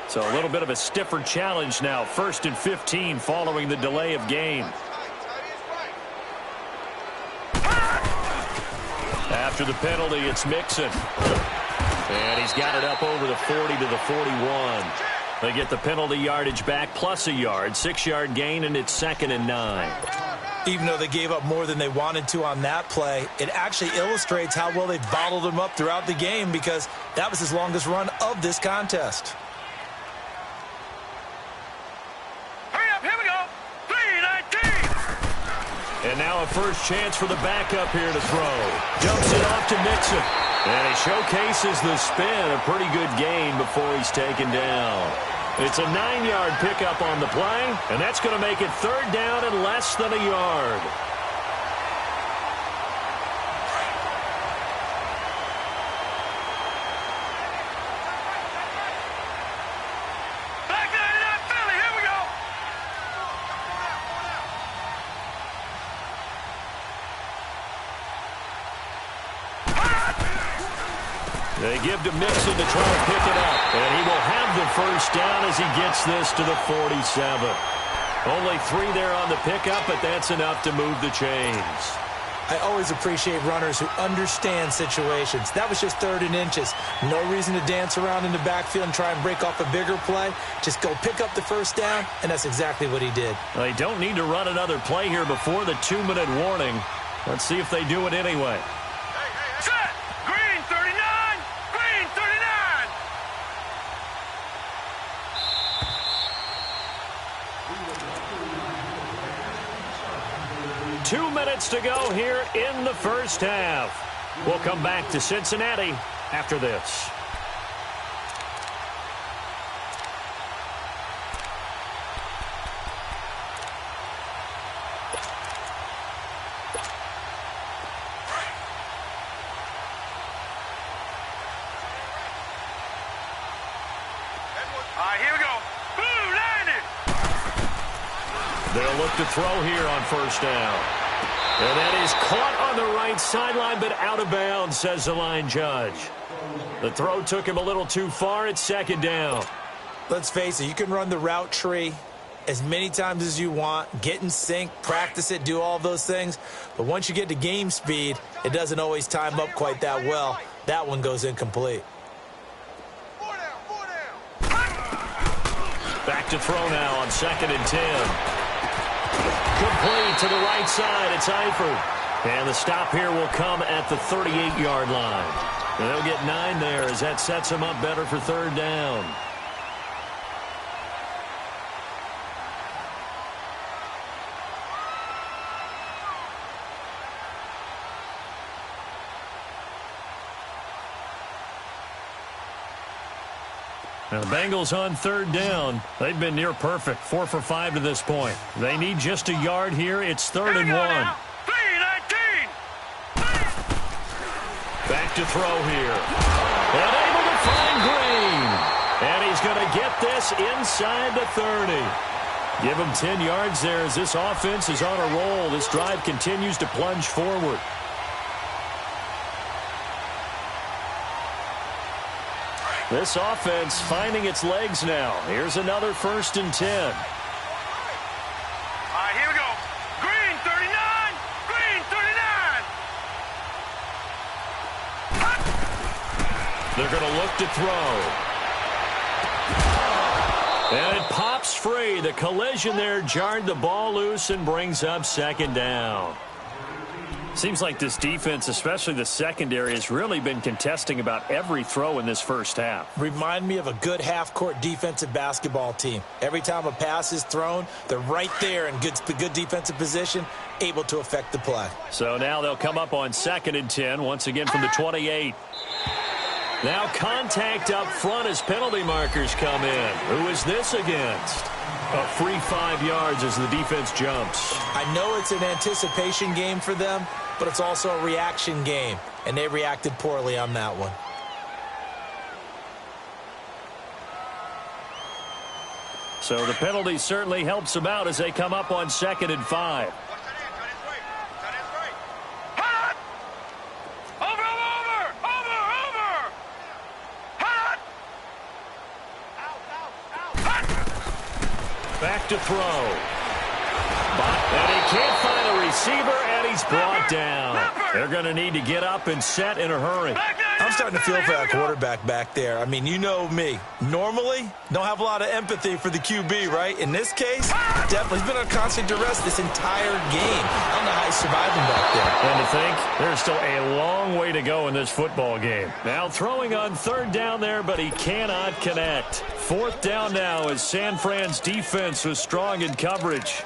So a little bit of a stiffer challenge now. 1st and 15 following the delay of game. After the penalty, it's Mixon. And he's got it up over the 40 to the 41. They get the penalty yardage back plus a yard. 6-yard gain, and it's 2nd and 9. Even though they gave up more than they wanted to on that play, it actually illustrates how well they bottled him up throughout the game because that was his longest run of this contest. And now a first chance for the backup here to throw. Dumps it off to Mixon. And he showcases the spin. A pretty good gain before he's taken down. It's a 9-yard pickup on the play, and that's going to make it 3rd down and less than a yard. They give to Mixon to try to pick it up. And he will have the first down as he gets this to the 47. Only 3 there on the pickup, but that's enough to move the chains. I always appreciate runners who understand situations. That was just 3rd and inches. No reason to dance around in the backfield and try and break off a bigger play. Just go pick up the first down, and that's exactly what he did. They don't need to run another play here before the 2-minute warning. Let's see if they do it anyway. Set! Green 39! Green 39! 2 minutes to go here in the first half. We'll come back to Cincinnati after this. Here we go. Boom, landed. They'll look to throw here on first down. And that is caught on the right sideline, but out of bounds, says the line judge. The throw took him a little too far. It's 2nd down. Let's face it, you can run the route tree as many times as you want, get in sync, practice it, do all those things. But once you get to game speed, it doesn't always time up quite that well. That one goes incomplete. Back to throw now on 2nd and 10. Complete to the right side. It's Eifert. And the stop here will come at the 38-yard line. And they'll get 9 there as that sets them up better for 3rd down. Now the Bengals on 3rd down. They've been near perfect. 4 for 5 to this point. They need just a yard here. It's 3rd and 1. 3-19. Back to throw here. And able to find Green. And he's going to get this inside the 30. Give him 10 yards there as this offense is on a roll. This drive continues to plunge forward. This offense finding its legs now. Here's another 1st and 10. Here we go. Green 39. Green 39. They're going to look to throw. And it pops free. The collision there jarred the ball loose and brings up 2nd down. Seems like this defense, especially the secondary, has really been contesting about every throw in this first half. Remind me of a good half-court defensive basketball team. Every time a pass is thrown, they're right there in good defensive position, able to affect the play. So now they'll come up on 2nd and 10, once again from the 28. Now contact up front as penalty markers come in. Who is this against? A free 5 yards as the defense jumps. I know it's an anticipation game for them, but it's also a reaction game, and they reacted poorly on that one. So the penalty certainly helps them out as they come up on 2nd and 5. Back to throw. And he can't find a receiver, and he's brought down. They're going to need to get up and set in a hurry. I'm starting to feel for that quarterback back there. I mean, you know me. Normally, don't have a lot of empathy for the QB, right? In this case, definitely. He's been under constant duress this entire game. I don't know how he's surviving back there. And to think, there's still a long way to go in this football game. Now throwing on third down there, but he cannot connect. Fourth down now as San Fran's defense was strong in coverage.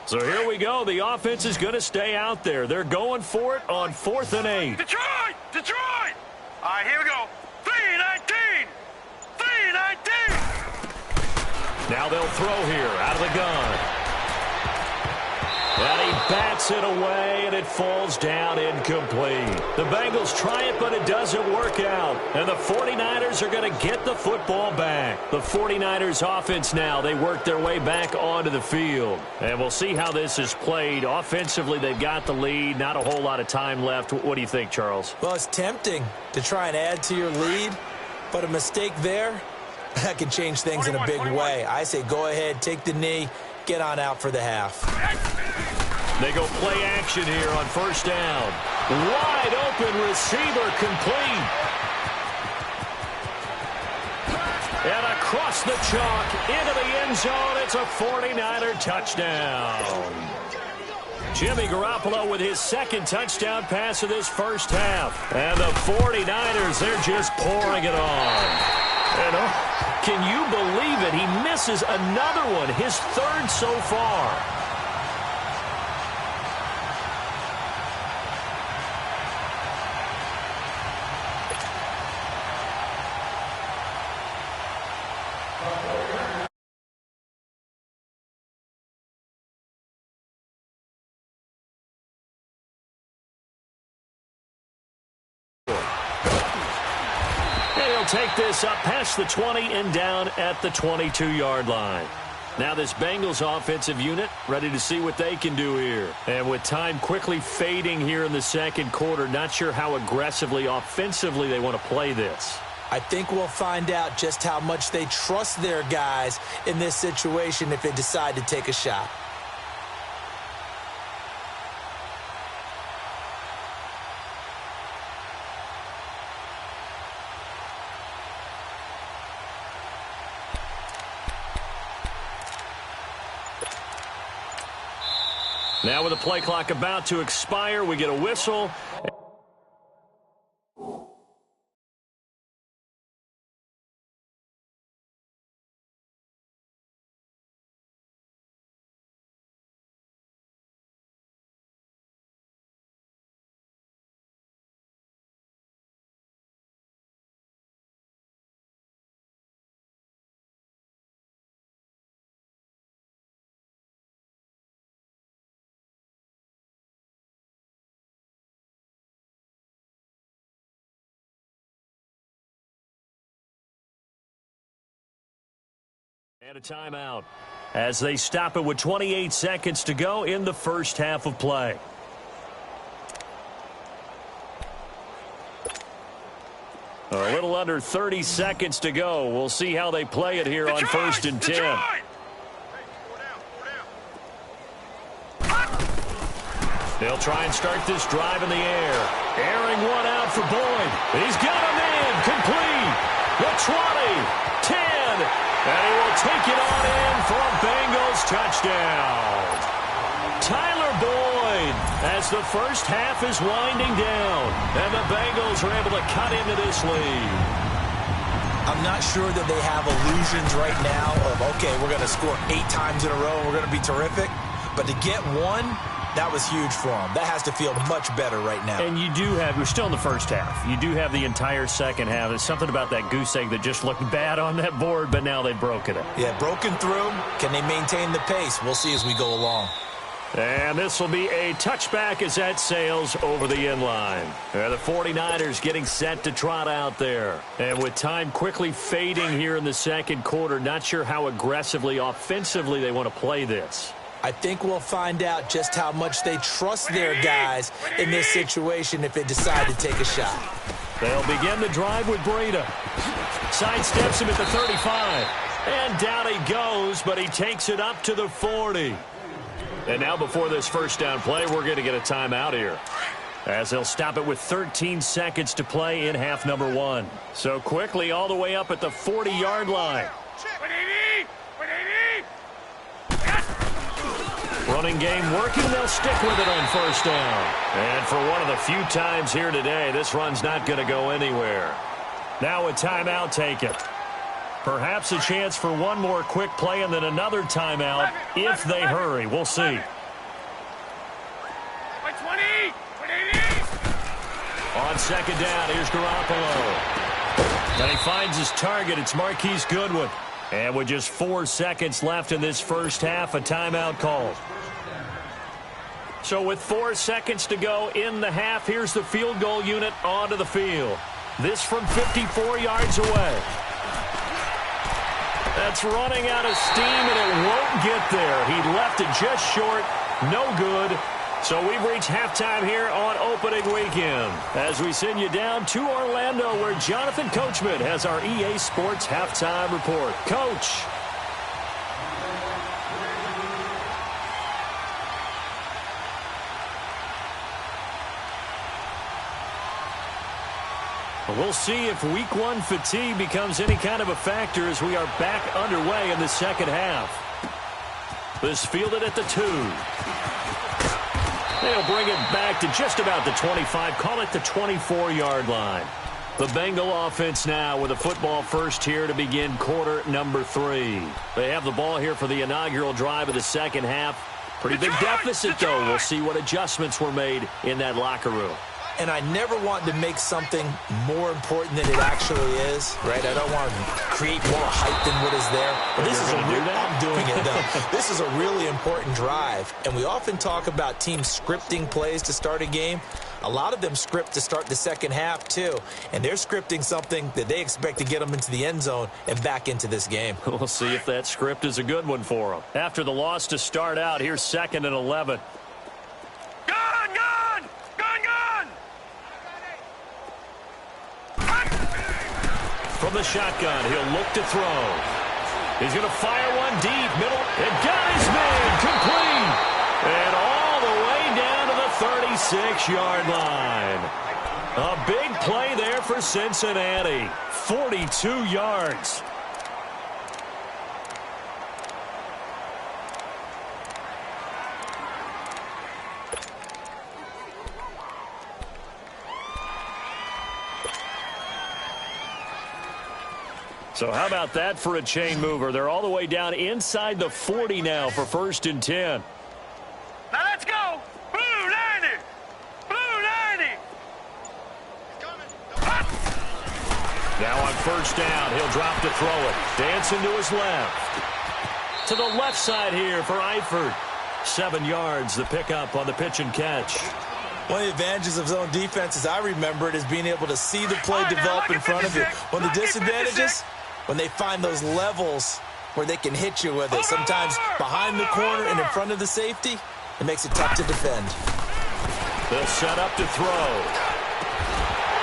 So here we go. The offense is going to stay out there. They're going for it on 4th and 8. Detroit! Detroit! All right, here we go. 3-19! 3-19! Now they'll throw here out of the gun. And he bats it away, and it falls down incomplete. The Bengals try it, but it doesn't work out. And the 49ers are going to get the football back. The 49ers offense now, they work their way back onto the field. And we'll see how this is played. Offensively, they've got the lead. Not a whole lot of time left. What do you think, Charles? Well, it's tempting to try and add to your lead, but a mistake there, that can change things in a big way. I say go ahead, take the knee, get on out for the half. They go play action here on first down. Wide open receiver complete. And across the chalk into the end zone. It's a 49er touchdown. Jimmy Garoppolo with his second touchdown pass of this first half. And the 49ers, they're just pouring it on. And can you believe it? He misses another one, his third so far. Take this up past the 20 and down at the 22-yard line. Now this Bengals offensive unit ready to see what they can do here. And with time quickly fading here in the second quarter, not sure how aggressively, offensively they want to play this. I think we'll find out just how much they trust their guys in this situation if they decide to take a shot. Now with the play clock about to expire, we get a whistle. And a timeout as they stop it with 28 seconds to go in the first half of play. A little under 30 seconds to go. We'll see how they play it here on 1st and 10. They'll try and start this drive in the air. Airing one out for Boyd. He's got a man complete. The 20, 10. And he will take it on in for a Bengals touchdown. Tyler Boyd as the first half is winding down. And the Bengals are able to cut into this lead. I'm not sure that they have illusions right now of, okay, we're going to score 8 times in a row and we're going to be terrific. But to get one, that was huge for them. That has to feel much better right now. And you do have, you're still in the first half. You do have the entire second half. There's something about that goose egg that just looked bad on that board, but now they've broken it. Yeah, broken through. Can they maintain the pace? We'll see as we go along. And this will be a touchback as that sails over the end line. The 49ers getting set to trot out there. And with time quickly fading here in the second quarter, not sure how aggressively, offensively they want to play this. I think we'll find out just how much they trust their guys in this situation if they decide to take a shot. They'll begin the drive with Breida. Sidesteps him at the 35. And down he goes, but he takes it up to the 40. And now before this first down play, we're going to get a timeout here, as they'll stop it with 13 seconds to play in half number 1. So quickly all the way up at the 40-yard line. Running game working. They'll stick with it on first down. And for one of the few times here today, this run's not going to go anywhere. Now a timeout taken. Perhaps a chance for one more quick play and then another timeout if they hurry. We'll see. On second down, here's Garoppolo. And he finds his target. It's Marquise Goodwin. And with just 4 seconds left in this first half, a timeout called. So with 4 seconds to go in the half, here's the field goal unit onto the field. This from 54 yards away. That's running out of steam, and it won't get there. He left it just short. No good. So we've reached halftime here on opening weekend as we send you down to Orlando, where Jonathan Coachman has our EA Sports halftime report. Coach. We'll see if week 1 fatigue becomes any kind of a factor as we are back underway in the second half. This fielded at the 2. They'll bring it back to just about the 25, call it the 24-yard line. The Bengal offense now with a football first here to begin quarter number 3. They have the ball here for the inaugural drive of the second half. Pretty big deficit, though. We'll see what adjustments were made in that locker room. And I never want to make something more important than it actually is, right? I don't want to create more hype than what is there. But this is I'm doing it, though. This is a really important drive. And we often talk about teams scripting plays to start a game. A lot of them script to start the second half, too. And they're scripting something that they expect to get them into the end zone and back into this game. We'll see if that script is a good one for them. After the loss to start out, here's 2nd and 11. From the shotgun, he'll look to throw. He's going to fire one deep, middle, and got his man, complete. And all the way down to the 36-yard line. A big play there for Cincinnati. 42 yards. So how about that for a chain mover? They're all the way down inside the 40 now for 1st and 10. Now let's go. Blue 90. Blue 90. Now on first down, he'll drop to throw it. Dancing to his left. To the left side here for Eifert. 7 yards, the pickup on the pitch and catch. One of the advantages of zone defense, as I remember it, is being able to see the play develop in front of you. One of the disadvantages, when they find those levels where they can hit you with it, sometimes behind the corner and in front of the safety, it makes it tough to defend. They'll set up to throw.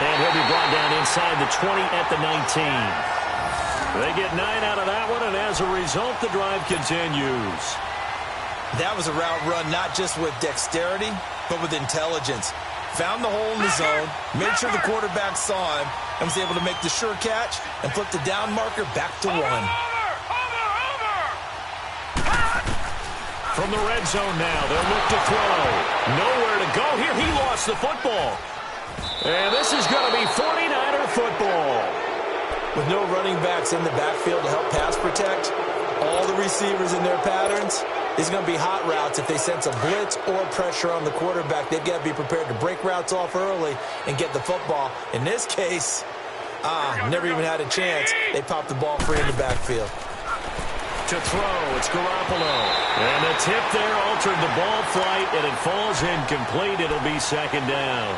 And he'll be brought down inside the 20 at the 19. They get 9 out of that one, and as a result, the drive continues. That was a route run not just with dexterity, but with intelligence. Found the hole in the zone, made sure the quarterback saw him, and was able to make the sure catch and flip the down marker back to 1. From the red zone now, they'll look to throw. Nowhere to go here. He lost the football. And this is going to be 49er football. With no running backs in the backfield to help pass protect, all the receivers in their patterns, it's going to be hot routes. If they sense a blitz or pressure on the quarterback, they've got to be prepared to break routes off early and get the football. In this case, never even had a chance. They popped the ball free in the backfield. to throw. It's Garoppolo. And the tip there altered the ball flight, and it falls incomplete. It'll be second down.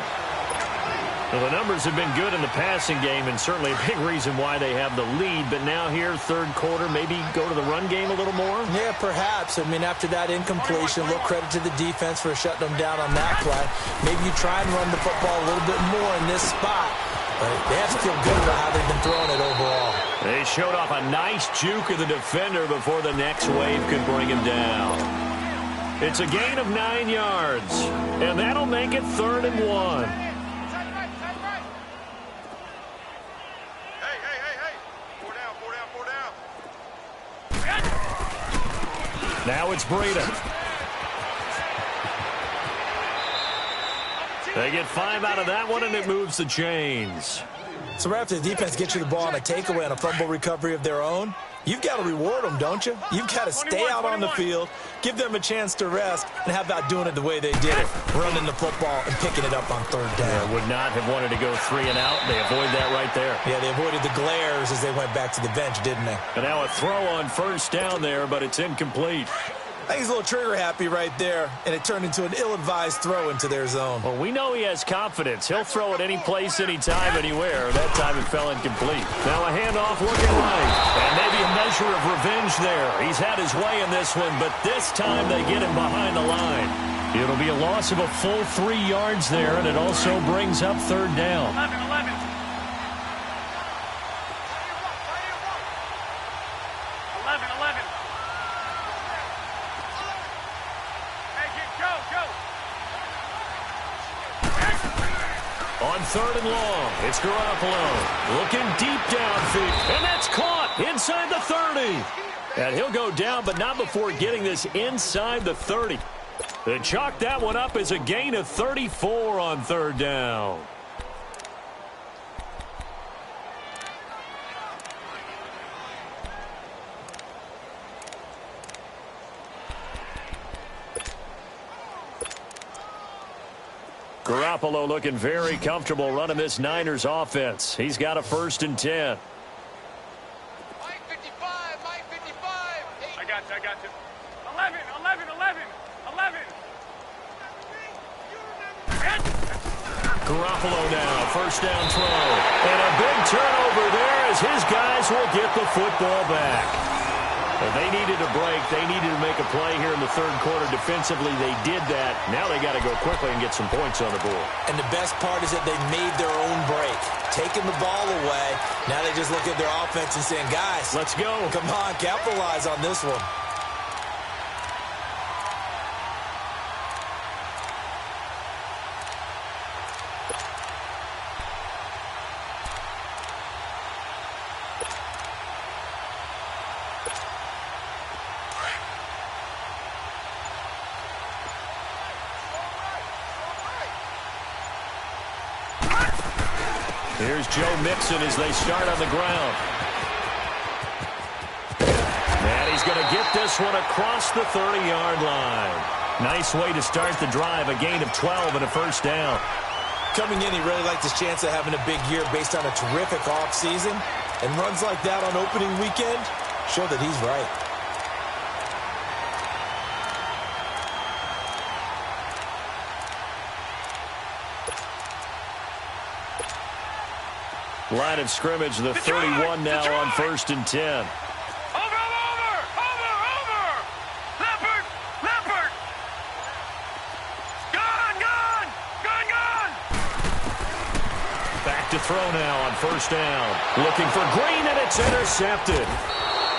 Well, the numbers have been good in the passing game, and certainly a big reason why they have the lead. But now here, third quarter, maybe go to the run game a little more? Yeah, perhaps. I mean, after that incompletion, a little credit to the defense for shutting them down on that play. Maybe you try and run the football a little bit more in this spot. But they have to feel good about how they've been throwing it overall. They showed off a nice juke of the defender before the next wave could bring him down. It's a gain of 9 yards, and that'll make it 3rd and 1. Now it's Breida. They get 5 out of that one, and it moves the chains. So right after the defense gets you the ball on a takeaway on a fumble recovery of their own, you've got to reward them, don't you? You've got to stay out on the field, give them a chance to rest, and how about doing it the way they did it, running the football and picking it up on 3rd down. Would not have wanted to go 3 and out. They avoid that right there. Yeah, they avoided the glares as they went back to the bench, didn't they? And now a throw on 1st down there, but it's incomplete. I think he's a little trigger happy right there, and it turned into an ill-advised throw into their zone. Well, we know he has confidence. He'll throw it any place, anytime, anywhere. That time it fell incomplete. Now a handoff looking right, and maybe a measure of revenge there. He's had his way in this one, but this time they get him behind the line. It'll be a loss of a full 3 yards there, and it also brings up 3rd down. 11. On 3rd and long, it's Garoppolo looking deep downfield, and that's caught inside the 30. And he'll go down, but not before getting this inside the 30. They chalk that one up as a gain of 34 on 3rd down. Garoppolo looking very comfortable running this Niners offense. He's got a 1st and 10. Mike 55. I got you. 11. Garoppolo now, 1st down throw. And a big turnover there as his guys will get the football back. Well, they needed a break. They needed to make a play here in the 3rd quarter. Defensively, they did that. Now they got to go quickly and get some points on the board. And the best part is that they made their own break, taking the ball away. Now they just look at their offense and saying, guys, let's go. Come on, capitalize on this one. Here's Joe Mixon as they start on the ground. And he's going to get this one across the 30-yard line. Nice way to start the drive, a gain of 12 and a 1st down. Coming in, he really liked his chance of having a big year based on a terrific offseason. And runs like that on opening weekend show that he's right. Line of scrimmage, the 31 now on 1st and 10. Over. Leopard. Gone. Back to throw now on 1st down. Looking for Green, and it's intercepted.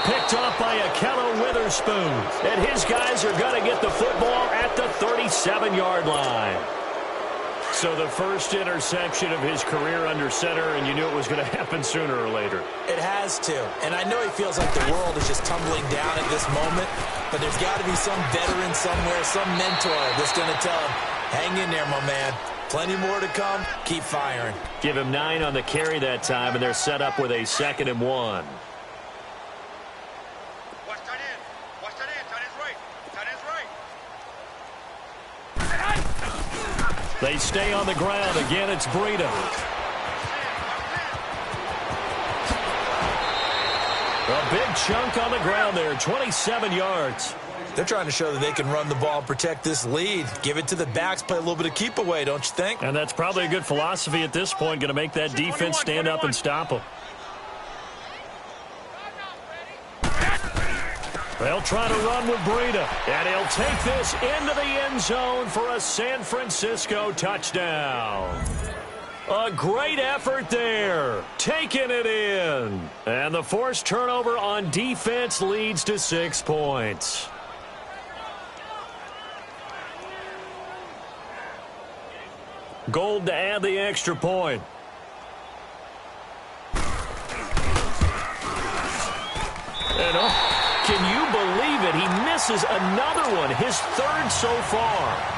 Picked off by Akello Witherspoon. And his guys are going to get the football at the 37-yard line. So the first interception of his career under center, and you knew it was going to happen sooner or later. It has to. And I know he feels like the world is just tumbling down at this moment, but there's got to be some veteran somewhere, some mentor that's going to tell him, hang in there, my man. Plenty more to come. Keep firing. Give him 9 on the carry that time, and they're set up with a 2nd and 1. They stay on the ground. Again, it's Breida. A big chunk on the ground there, 27 yards. They're trying to show that they can run the ball and protect this lead. Give it to the backs, play a little bit of keep away, don't you think? And that's probably a good philosophy at this point, going to make that defense stand up and stop them. They'll try to run with Breida, and he'll take this into the end zone for a San Francisco touchdown. A great effort there, taking it in. And the forced turnover on defense leads to 6 points. Gold to add the extra point. And can you believe it? He misses another one, his third so far.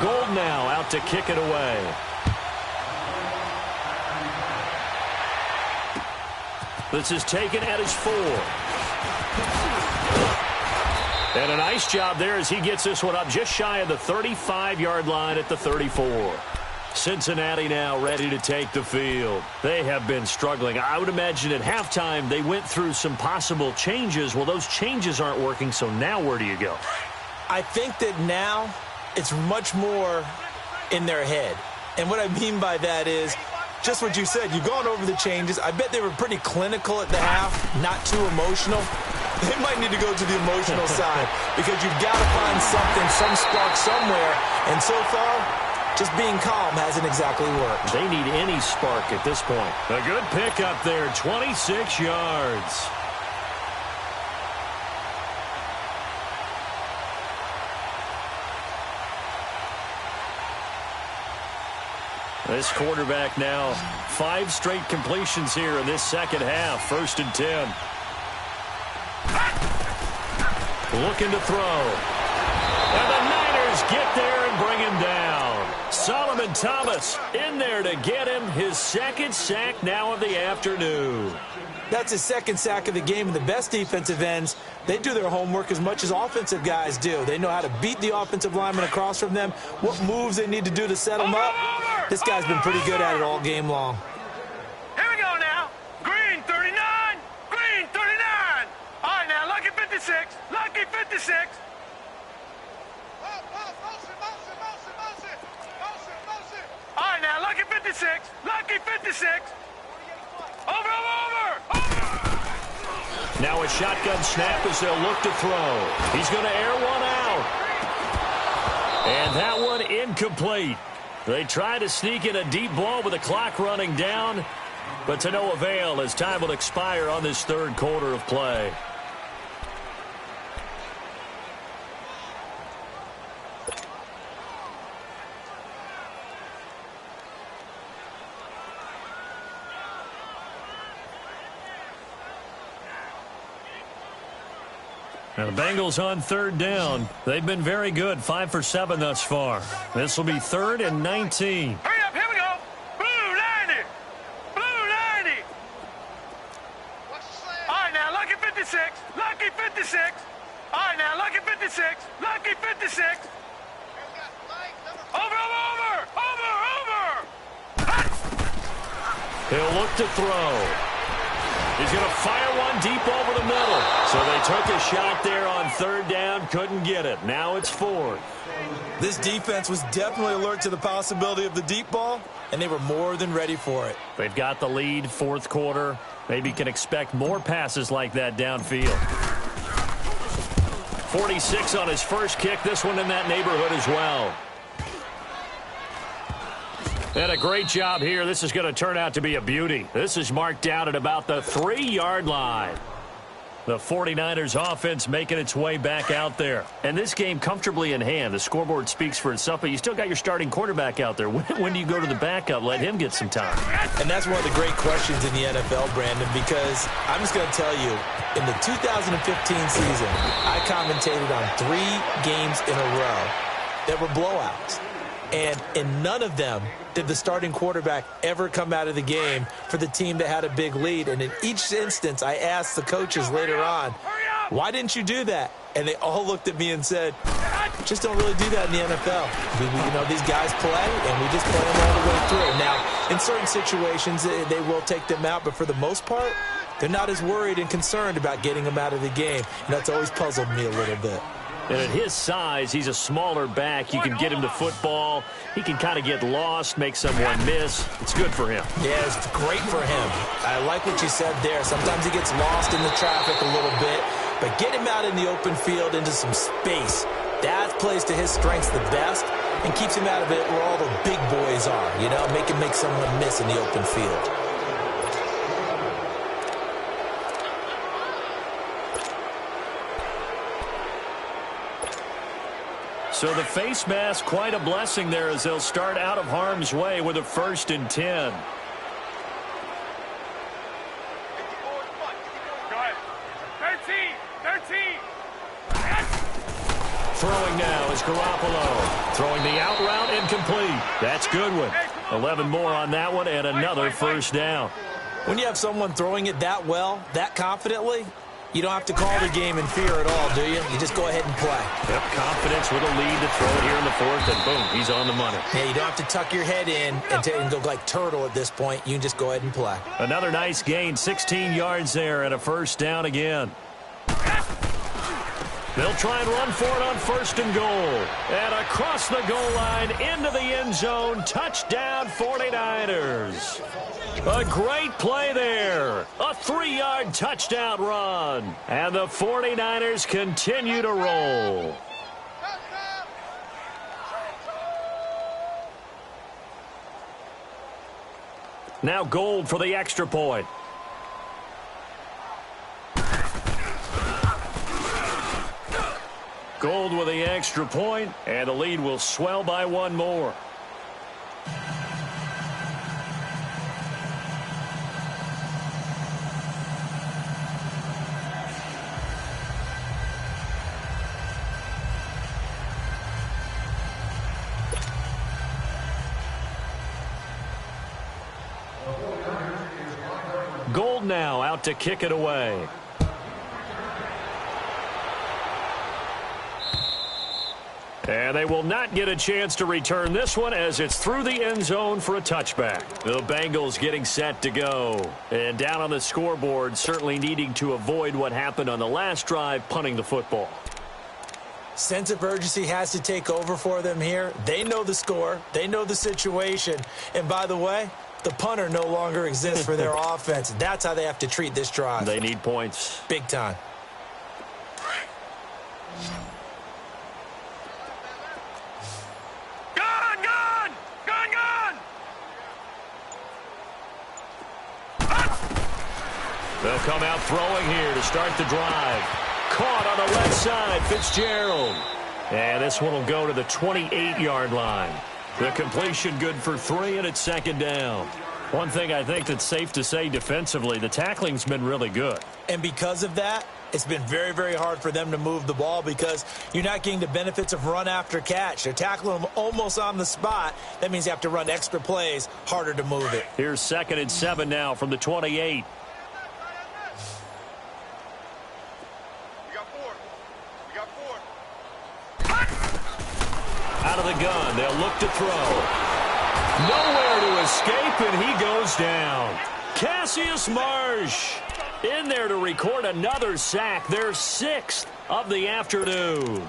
Gold now out to kick it away. This is taken at his 4. And a nice job there as he gets this one up just shy of the 35-yard line at the 34. Cincinnati now ready to take the field. They have been struggling. I would imagine at halftime they went through some possible changes. Well, those changes aren't working, so now where do you go? I think that now it's much more in their head. And what I mean by that is just what you said. You've gone over the changes. I bet they were pretty clinical at the half, not too emotional. They might need to go to the emotional side because you've got to find something, some spark somewhere. And so far, just being calm hasn't exactly worked. They need any spark at this point. A good pickup there, 26 yards. This quarterback now, 5 straight completions here in this second half, 1st and 10. Looking to throw. And the Niners get there and bring him down. Solomon Thomas in there to get him his 2nd sack now of the afternoon. That's his 2nd sack of the game, and the best defensive ends, they do their homework as much as offensive guys do. They know how to beat the offensive lineman across from them, what moves they need to do to set them up. This guy's been pretty good at it all game long. Here we go now. Green 39. Green 39. All right, now, Lucky 56. Lucky 56. All right, now, Lucky 56. Lucky 56. Over. Now a shotgun snap as they'll look to throw. He's going to air one out. And that one incomplete. They try to sneak in a deep ball with the clock running down, but to no avail as time will expire on this 3rd quarter of play. Now the Bengals on 3rd down. They've been very good, 5 for 7 thus far. This will be 3rd and 19. Hurry up, here we go. Blue 90. Blue 90. All right, now, Lucky 56. Lucky 56. All right, now, Lucky 56. Lucky 56. Over. He'll look to throw. He's going to fire one deep over the middle. So they took a shot there on 3rd down, couldn't get it. Now it's 4th. This defense was definitely alert to the possibility of the deep ball, and they were more than ready for it. They've got the lead, 4th quarter. Maybe can expect more passes like that downfield. 46 on his first kick. This one in that neighborhood as well. And a great job here. This is going to turn out to be a beauty. This is marked down at about the 3-yard line. The 49ers offense making its way back out there. And this game comfortably in hand. The scoreboard speaks for itself, but you still got your starting quarterback out there. When do you go to the backup? Let him get some time. And that's one of the great questions in the NFL, Brandon, because I'm just going to tell you, in the 2015 season, I commentated on 3 games in a row that were blowouts. And in none of them did the starting quarterback ever come out of the game for the team that had a big lead. And in each instance, I asked the coaches later on, why didn't you do that? And they all looked at me and said, Just don't really do that in the NFL. You know, these guys play, and we just play them all the way through. Now, in certain situations, they will take them out, but for the most part, they're not as worried and concerned about getting them out of the game. And that's always puzzled me a little bit. And at his size, he's a smaller back. You can get him to football. He can kind of get lost, make someone miss. It's good for him. Yeah, it's great for him. I like what you said there. Sometimes he gets lost in the traffic a little bit, but get him out in the open field into some space. That plays to his strengths the best and keeps him out of it where all the big boys are, you know, make him make someone miss in the open field. So the face mask, quite a blessing there as they'll start out of harm's way with a 1st and 10. Throwing now is Garoppolo. Throwing the out route incomplete. That's Goodwin. 11 more on that one and another 1st down. When you have someone throwing it that well, that confidently, you don't have to call the game in fear at all, do you? You just go ahead and play. Yep, confidence with a lead to throw it here in the 4th, and boom, he's on the money. Yeah, you don't have to tuck your head in and go like turtle at this point. You can just go ahead and play. Another nice gain, 16 yards there and a 1st down again. They'll try and run for it on 1st and goal. And across the goal line, into the end zone, touchdown 49ers. A great play there. A 3-yard touchdown run. And the 49ers continue to roll. Now Gold for the extra point. Gold with the extra point, and the lead will swell by 1 more. Gold now out to kick it away. And they will not get a chance to return this one as it's through the end zone for a touchback. The Bengals getting set to go. And down on the scoreboard, certainly needing to avoid what happened on the last drive, punting the football. Sense of urgency has to take over for them here. They know the score. They know the situation. And by the way, the punter no longer exists for their offense. That's how they have to treat this drive. They need points. Big time. They'll come out throwing here to start the drive. Caught on the left side, Fitzgerald. And this one will go to the 28-yard line. The completion good for 3, and it's 2nd down. One thing I think that's safe to say defensively, the tackling's been really good. And because of that, it's been very, very hard for them to move the ball because you're not getting the benefits of run after catch. They're tackling them almost on the spot. That means you have to run extra plays, harder to move it. Here's 2nd and 7 now from the 28. Out of the gun, they'll look to throw. Nowhere to escape, and he goes down. Cassius Marsh in there to record another sack, their 6th of the afternoon.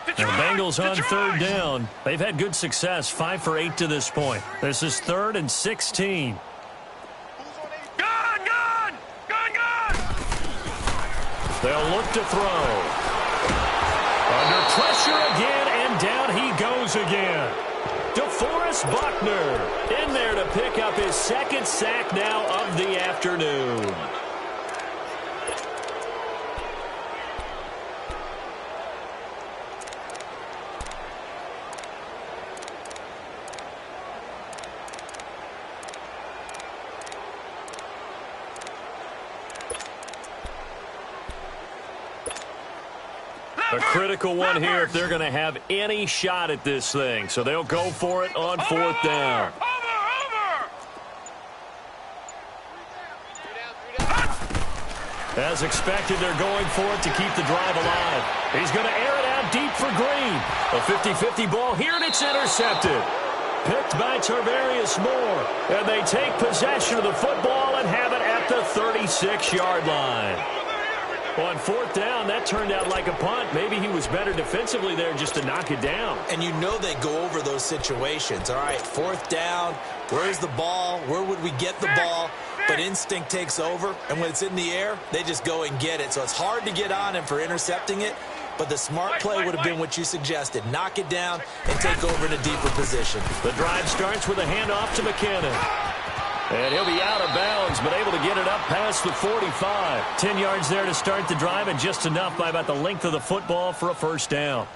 And the Bengals on 3rd down. They've had good success, 5 for 8 to this point. This is 3rd and 16. Gun! They'll look to throw. Under pressure again, and down he goes again. DeForest Buckner in there to pick up his 2nd sack now of the afternoon. A critical one here if they're going to have any shot at this thing. So they'll go for it on 4th down. As expected, they're going for it to keep the drive alive. He's going to air it out deep for Green. A 50-50 ball here, and it's intercepted. Picked by Tarvarius Moore. And they take possession of the football and have it at the 36-yard line. On fourth down, that turned out like a punt. Maybe he was better defensively there just to knock it down. And you know they go over those situations. All right, fourth down, where's the ball? Where would we get the ball? But instinct takes over, and when it's in the air, they just go and get it. So it's hard to get on him for intercepting it, but the smart play would have been what you suggested. Knock it down and take over in a deeper position. The drive starts with a handoff to McKinnon. And he'll be out of bounds, but able to get it up past the 45. 10 yards there to start the drive, and just enough by about the length of the football for a first down.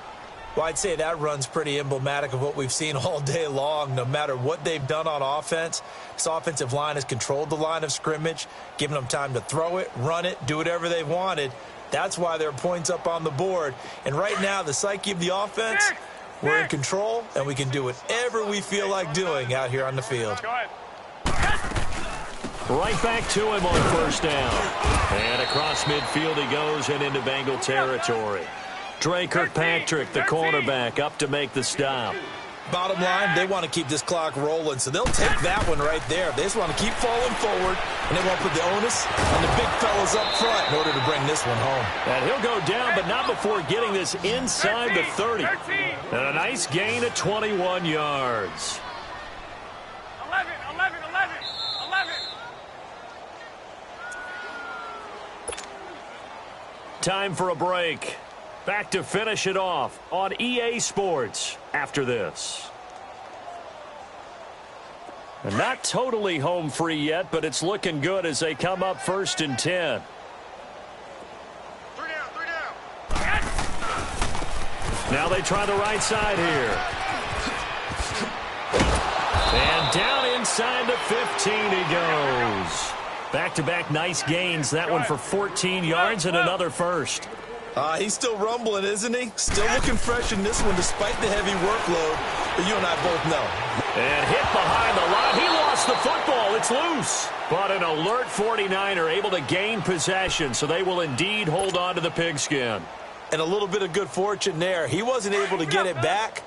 Well, I'd say that run's pretty emblematic of what we've seen all day long. No matter what they've done on offense, this offensive line has controlled the line of scrimmage, given them time to throw it, run it, do whatever they've wanted. That's why there are points up on the board. And right now, the psyche of the offense, we're in control, and we can do whatever we feel like doing out here on the field. Right back to him on first down. And across midfield he goes and into Bengal territory. Dre Kirkpatrick, the cornerback, up to make the stop. Bottom line, they want to keep this clock rolling, so they'll take that one right there. They just want to keep falling forward, and they want to put the onus on the big fellas up front in order to bring this one home. And he'll go down, but not before getting this inside the 30. And a nice gain of 21 yards. 11. Time for a break. Back to finish it off on EA Sports after this. And not totally home free yet, but it's looking good as they come up 1st and 10. 3 down. Now they try the right side here. And down inside the 15 he goes. Back-to-back nice gains. That one for 14 yards and another first. He's still rumbling, isn't he? Still looking fresh in this one despite the heavy workload. But you and I both know. And hit behind the line. He lost the football. It's loose. But an alert 49er able to gain possession, so they will indeed hold on to the pigskin. And a little bit of good fortune there. He wasn't able to get it back,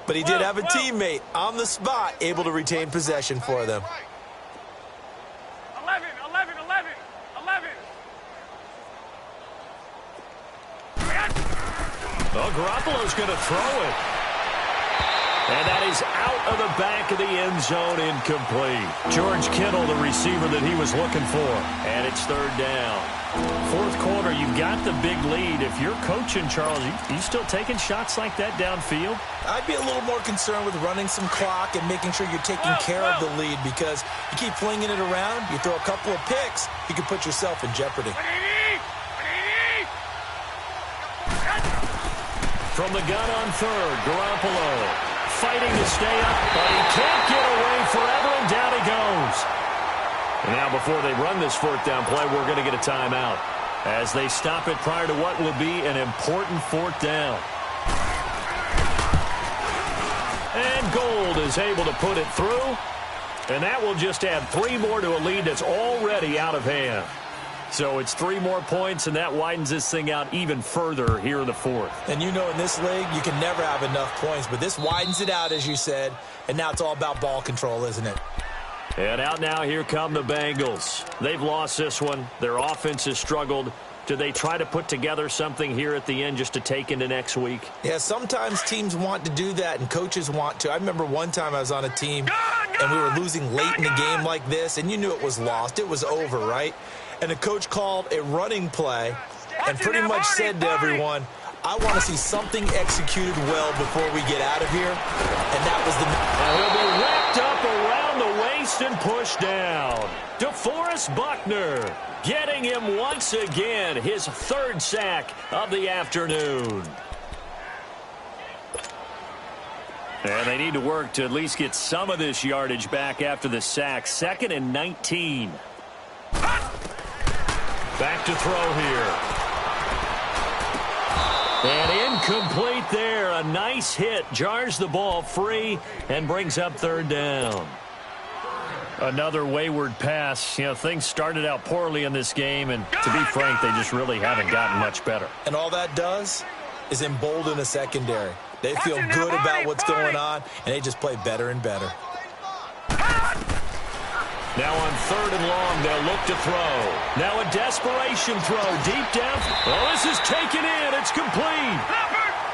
but he did have a teammate on the spot able to retain possession for them. 11. Well, Garoppolo's going to throw it. And that is out of the back of the end zone, incomplete. George Kittle, the receiver that he was looking for. And it's 3rd down. Fourth quarter, you've got the big lead. If you're coaching, Charles, you still taking shots like that downfield? I'd be a little more concerned with running some clock and making sure you're taking care of the lead, because you keep flinging it around, you throw a couple of picks, you can put yourself in jeopardy. From the gun on 3rd, Garoppolo fighting to stay up, but he can't get away forever, and down he goes. And now before they run this 4th down play, we're going to get a timeout as they stop it prior to what will be an important 4th down. And Gold is able to put it through, and that will just add 3 more to a lead that's already out of hand. So it's 3 more points, and that widens this thing out even further here in the 4th. And you know in this league, you can never have enough points, but this widens it out, as you said, and now it's all about ball control, isn't it? And out now, here come the Bengals. They've lost this one. Their offense has struggled. Do they try to put together something here at the end just to take into next week? Yeah, sometimes teams want to do that, and coaches want to. I remember one time I was on a team, and we were losing late in the game like this, and you knew it was lost. It was over, right? And the coach called a running play and pretty much said to everyone, I want to see something executed well before we get out of here. And that was the... And he'll be wrapped up around the waist and pushed down. DeForest Buckner getting him once again, his 3rd sack of the afternoon. And they need to work to at least get some of this yardage back after the sack. 2nd and 19. Back to throw here. And incomplete there. A nice hit. Jars the ball free and brings up 3rd down. Another wayward pass. You know, things started out poorly in this game, and to be frank, they just really haven't gotten much better. And all that does is embolden the secondary. They feel good about what's going on, and they just play better and better. Now on 3rd and long, they'll look to throw. Now a desperation throw deep down. Oh, this is taken in. It's complete.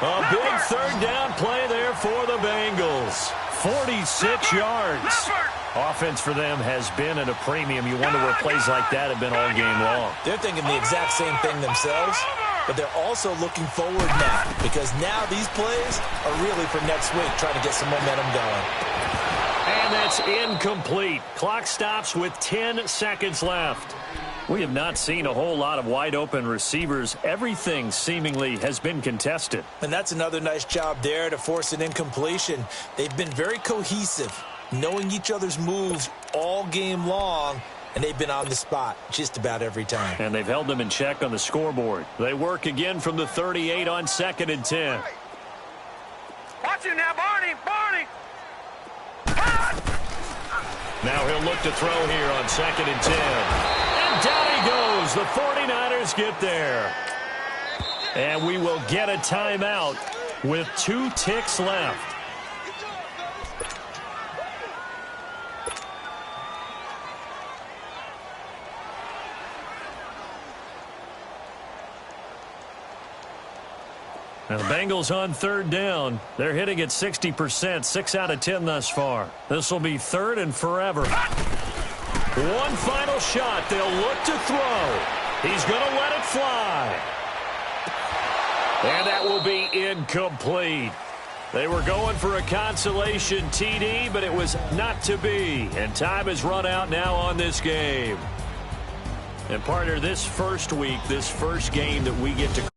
A big 3rd down play there for the Bengals. 46 yards. Offense for them has been at a premium. You wonder where plays like that have been all game long. They're thinking the exact same thing themselves, but they're also looking forward now because now these plays are really for next week, trying to get some momentum going. And that's incomplete. Clock stops with 10 seconds left. We have not seen a whole lot of wide-open receivers. Everything seemingly has been contested. And that's another nice job there to force an incompletion. They've been very cohesive, knowing each other's moves all game long, and they've been on the spot just about every time. And they've held them in check on the scoreboard. They work again from the 38 on 2nd and 10. Watch him now, Barney. Barney. Now he'll look to throw here on 2nd and 10. And down he goes. The 49ers get there. And we will get a timeout with 2 ticks left. Now the Bengals on 3rd down. They're hitting at 60%, 6 out of 10 thus far. This will be 3rd and forever. One final shot. They'll look to throw. He's going to let it fly. And that will be incomplete. They were going for a consolation TD, but it was not to be. And time has run out now on this game. And partner, this first week, this first game that we get to